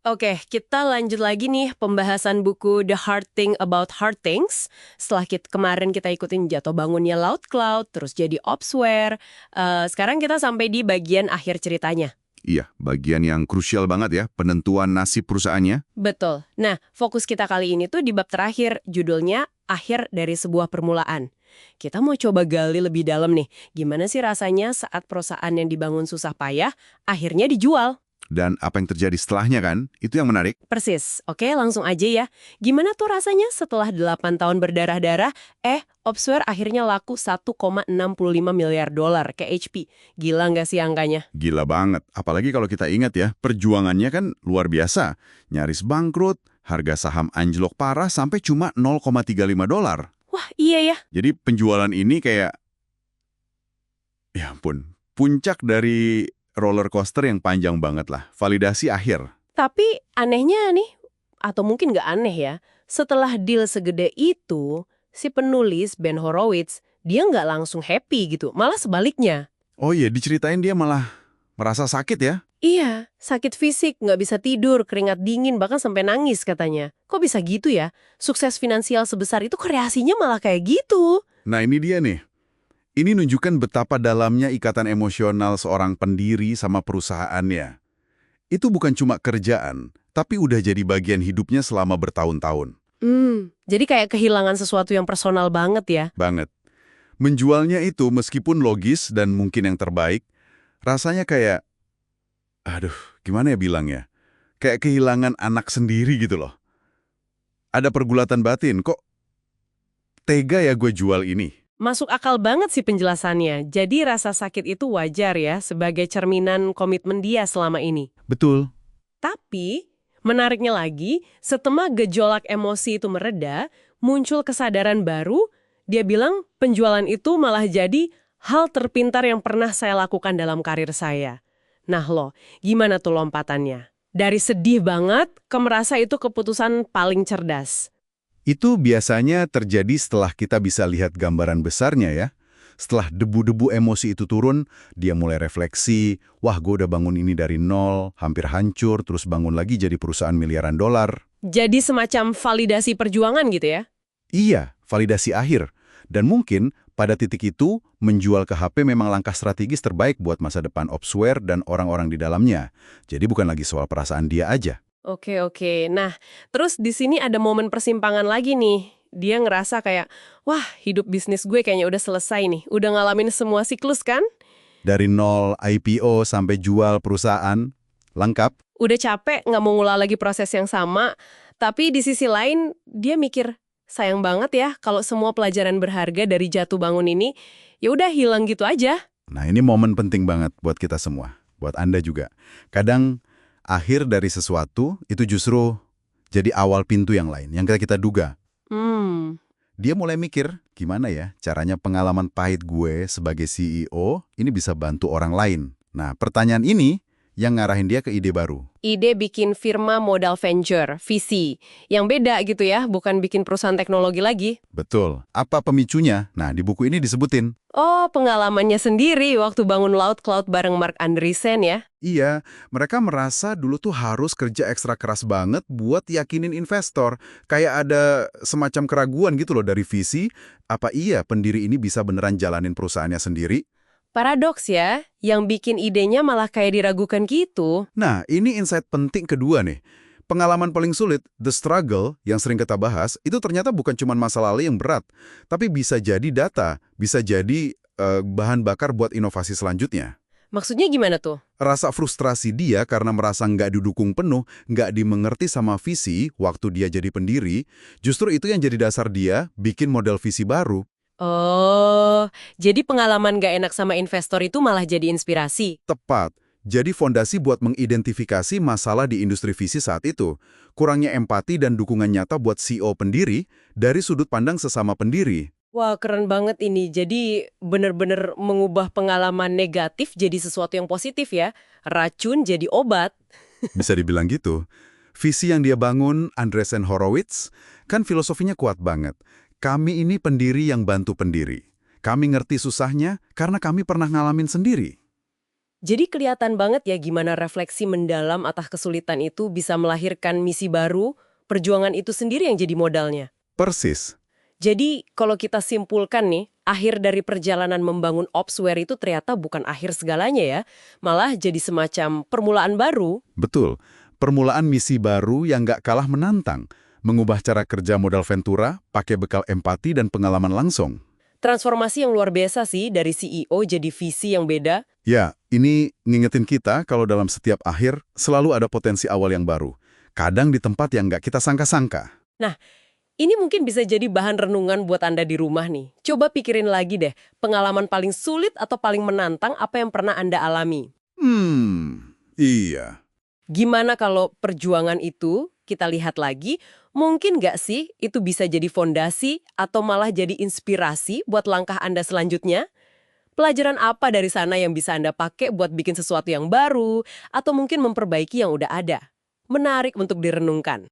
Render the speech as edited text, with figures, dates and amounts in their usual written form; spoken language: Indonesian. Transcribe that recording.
Oke, kita lanjut lagi nih pembahasan buku The Hard Thing About Hard Things. Setelah kemarin kita ikutin jatuh bangunnya Loud Cloud, terus jadi Opsware. Sekarang kita sampai di bagian akhir ceritanya. Iya, bagian yang krusial banget ya, penentuan nasib perusahaannya. Betul. Nah, fokus kita kali ini tuh di bab terakhir, judulnya Akhir dari Sebuah Permulaan. Kita mau coba gali lebih dalam nih, gimana sih rasanya saat perusahaan yang dibangun susah payah, akhirnya dijual? Dan apa yang terjadi setelahnya kan, itu yang menarik. Persis. Oke, langsung aja ya. Gimana tuh rasanya setelah 8 tahun berdarah-darah, Opsware akhirnya laku 1,65 miliar dolar ke HP. Gila nggak sih angkanya? Gila banget, apalagi kalau kita ingat ya, perjuangannya kan luar biasa. Nyaris bangkrut, harga saham anjlok parah sampai cuma 0,35 dolar. Wah, iya ya. Jadi penjualan ini kayak, ya ampun, puncak dari roller coaster yang panjang banget lah, validasi akhir. Tapi anehnya nih, atau mungkin nggak aneh ya, setelah deal segede itu, si penulis Ben Horowitz, dia nggak langsung happy gitu, malah sebaliknya. Oh iya, diceritain dia malah merasa sakit ya. Iya, sakit fisik, nggak bisa tidur, keringat dingin, bahkan sampai nangis katanya. Kok bisa gitu ya? Sukses finansial sebesar itu kreasinya malah kayak gitu. Nah ini dia nih. Ini nunjukkan betapa dalamnya ikatan emosional seorang pendiri sama perusahaannya. Itu bukan cuma kerjaan, tapi udah jadi bagian hidupnya selama bertahun-tahun. Jadi kayak kehilangan sesuatu yang personal banget ya. Banget. Menjualnya itu meskipun logis dan mungkin yang terbaik, rasanya kayak, aduh, gimana ya bilangnya? Kayak kehilangan anak sendiri gitu loh. Ada pergulatan batin, kok tega ya gue jual ini? Masuk akal banget sih penjelasannya. Jadi rasa sakit itu wajar ya sebagai cerminan komitmen dia selama ini. Betul. Tapi, menariknya lagi, setelah gejolak emosi itu mereda, muncul kesadaran baru, dia bilang penjualan itu malah jadi hal terpintar yang pernah saya lakukan dalam karir saya. Nah loh, gimana tuh lompatannya? Dari sedih banget ke merasa itu keputusan paling cerdas. Itu biasanya terjadi setelah kita bisa lihat gambaran besarnya ya. Setelah debu-debu emosi itu turun, dia mulai refleksi, wah gue udah bangun ini dari nol, hampir hancur, terus bangun lagi jadi perusahaan miliaran dolar. Jadi semacam validasi perjuangan gitu ya? Iya, validasi akhir. Dan mungkin pada titik itu, menjual ke HP memang langkah strategis terbaik buat masa depan Opsware dan orang-orang di dalamnya. Jadi bukan lagi soal perasaan dia aja. Oke. Nah, terus di sini ada momen persimpangan lagi nih. Dia ngerasa kayak, wah hidup bisnis gue kayaknya udah selesai nih. Udah ngalamin semua siklus kan? Dari nol IPO sampai jual perusahaan, lengkap. Udah capek, nggak mau ngulang lagi proses yang sama. Tapi di sisi lain, dia mikir, sayang banget ya kalau semua pelajaran berharga dari jatuh bangun ini, ya udah hilang gitu aja. Nah ini momen penting banget buat kita semua, buat Anda juga. Kadang akhir dari sesuatu itu justru jadi awal pintu yang lain, yang kita duga. Dia mulai mikir, gimana ya caranya pengalaman pahit gue sebagai CEO ini bisa bantu orang lain. Nah pertanyaan ini yang ngarahin dia ke ide baru. Ide bikin firma modal venture, VC, yang beda gitu ya, bukan bikin perusahaan teknologi lagi. Betul. Apa pemicunya? Nah di buku ini disebutin. Oh, pengalamannya sendiri waktu bangun Loud Cloud bareng Mark Andreessen ya? Iya, mereka merasa dulu tuh harus kerja ekstra keras banget buat yakinin investor. Kayak ada semacam keraguan gitu loh dari visi, apa iya pendiri ini bisa beneran jalanin perusahaannya sendiri? Paradoks ya, yang bikin idenya malah kayak diragukan gitu. Nah, ini insight penting kedua nih. Pengalaman paling sulit, the struggle, yang sering kita bahas, itu ternyata bukan cuma masa lalu yang berat, tapi bisa jadi data, bisa jadi bahan bakar buat inovasi selanjutnya. Maksudnya gimana tuh? Rasa frustrasi dia karena merasa nggak didukung penuh, nggak dimengerti sama visi waktu dia jadi pendiri, justru itu yang jadi dasar dia bikin model visi baru. Oh, jadi pengalaman gak enak sama investor itu malah jadi inspirasi. Tepat. Jadi fondasi buat mengidentifikasi masalah di industri visi saat itu. Kurangnya empati dan dukungan nyata buat CEO pendiri dari sudut pandang sesama pendiri. Wah, keren banget ini. Jadi bener-bener mengubah pengalaman negatif jadi sesuatu yang positif ya. Racun jadi obat. Bisa dibilang gitu. Visi yang dia bangun, Andreessen Horowitz, kan filosofinya kuat banget. Kami ini pendiri yang bantu pendiri. Kami ngerti susahnya karena kami pernah ngalamin sendiri. Jadi kelihatan banget ya gimana refleksi mendalam atas kesulitan itu bisa melahirkan misi baru, perjuangan itu sendiri yang jadi modalnya. Persis. Jadi kalau kita simpulkan nih, akhir dari perjalanan membangun Opsware itu ternyata bukan akhir segalanya ya, malah jadi semacam permulaan baru. Betul. Permulaan misi baru yang nggak kalah menantang. Mengubah cara kerja modal Ventura, pakai bekal empati dan pengalaman langsung. Transformasi yang luar biasa sih, dari CEO jadi visi yang beda. Ya, ini ngingetin kita kalau dalam setiap akhir selalu ada potensi awal yang baru. Kadang di tempat yang nggak kita sangka-sangka. Nah, ini mungkin bisa jadi bahan renungan buat Anda di rumah nih. Coba pikirin lagi deh, pengalaman paling sulit atau paling menantang apa yang pernah Anda alami. Iya. Gimana kalau perjuangan itu kita lihat lagi, mungkin nggak sih itu bisa jadi fondasi atau malah jadi inspirasi buat langkah Anda selanjutnya? Pelajaran apa dari sana yang bisa Anda pakai buat bikin sesuatu yang baru, atau mungkin memperbaiki yang udah ada? Menarik untuk direnungkan.